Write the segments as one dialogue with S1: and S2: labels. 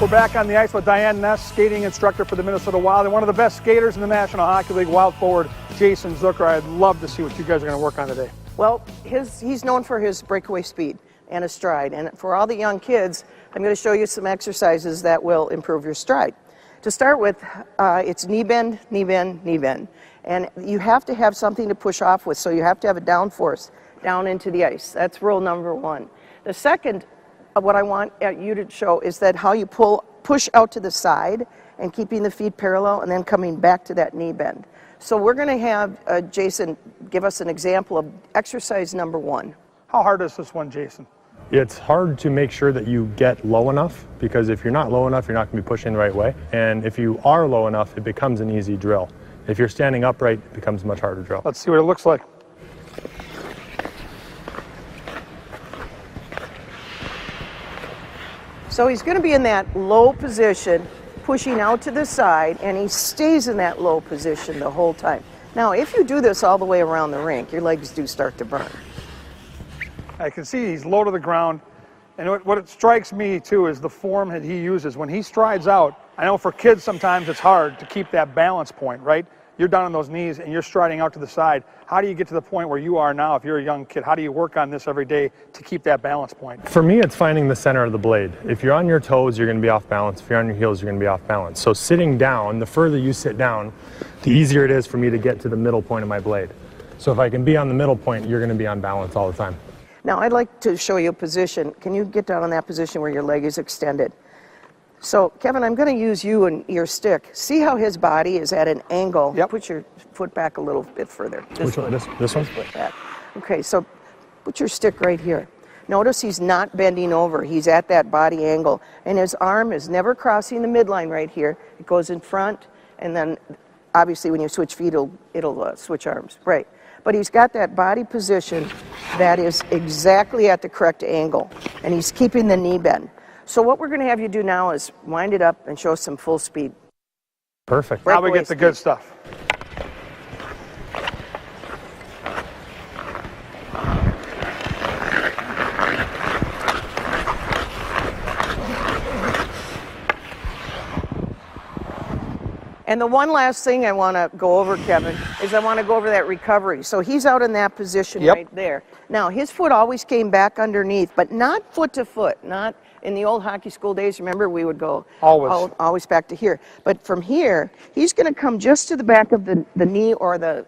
S1: We're back on the ice with Diane Ness, skating instructor for the Minnesota Wild, and one of the best skaters in the National Hockey League, Wild forward Jason Zucker. I'd love to see what you guys are going to work on today.
S2: Well, he's known for his breakaway speed and his stride. And for all the young kids, I'm going to show you some exercises that will improve your stride. To start with, it's knee bend, knee bend, knee bend. And you have to have something to push off with, so you have to have a down force down into the ice. That's rule number one. The second, what I want you to show is that how you push out to the side and keeping the feet parallel and then coming back to that knee bend. So we're going to have Jason give us an example of exercise number one.
S1: How hard is this one, Jason?
S3: It's hard to make sure that you get low enough, because if you're not low enough, you're not going to be pushing the right way. And if you are low enough, it becomes an easy drill. If you're standing upright, it becomes a much harder drill.
S1: Let's see what it looks like.
S2: So he's going to be in that low position, pushing out to the side, and he stays in that low position the whole time. Now, if you do this all the way around the rink, your legs do start to burn.
S1: I can see he's low to the ground, and what it strikes me too is the form that he uses. When he strides out, I know for kids sometimes it's hard to keep that balance point, right? You're down on those knees and you're striding out to the side. How do you get to the point where you are now if you're a young kid? How do you work on this every day to keep that balance point?
S3: For me, it's finding the center of the blade. If you're on your toes, you're going to be off balance. If you're on your heels, you're going to be off balance. So sitting down, the further you sit down, the easier it is for me to get to the middle point of my blade. So if I can be on the middle point, you're going to be on balance all the time.
S2: Now, I'd like to show you a position. Can you get down on that position where your leg is extended? So, Kevin, I'm going to use you and your stick. See how his body is at an angle?
S1: Yep.
S2: Put your foot back a little bit further.
S3: Which one? This one?
S2: Foot back. Okay, so put your stick right here. Notice he's not bending over. He's at that body angle. And his arm is never crossing the midline right here. It goes in front, and then obviously when you switch feet, it'll switch arms. Right. But he's got that body position that is exactly at the correct angle. And he's keeping the knee bend. So what we're going to have you do now is wind it up and show some full speed.
S3: Perfect.
S1: Now we get the good stuff.
S2: And the one last thing I want to go over, Kevin, is I want to go over that recovery. So he's out in that position right there. Now, his foot always came back underneath, but not foot to foot. Not in the old hockey school days, remember, we would go always back to here. But from here, he's going to come just to the back of the knee or the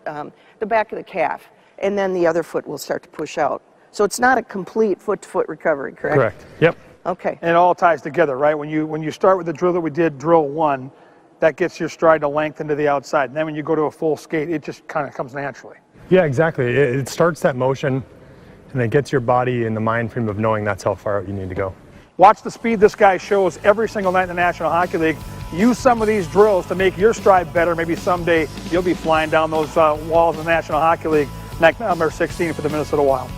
S2: back of the calf, and then the other foot will start to push out. So it's not a complete foot-to-foot recovery, correct?
S3: Correct. Yep.
S2: Okay.
S1: And it all ties together, right? When you start with the drill that we did, drill one, that gets your stride to lengthen to the outside. And then when you go to a full skate, it just kind of comes naturally.
S3: Yeah, exactly. It starts that motion, and then gets your body in the mind frame of knowing that's how far out you need to go.
S1: Watch the speed this guy shows every single night in the National Hockey League. Use some of these drills to make your stride better. Maybe someday you'll be flying down those walls of the National Hockey League, number 16 for the Minnesota Wild.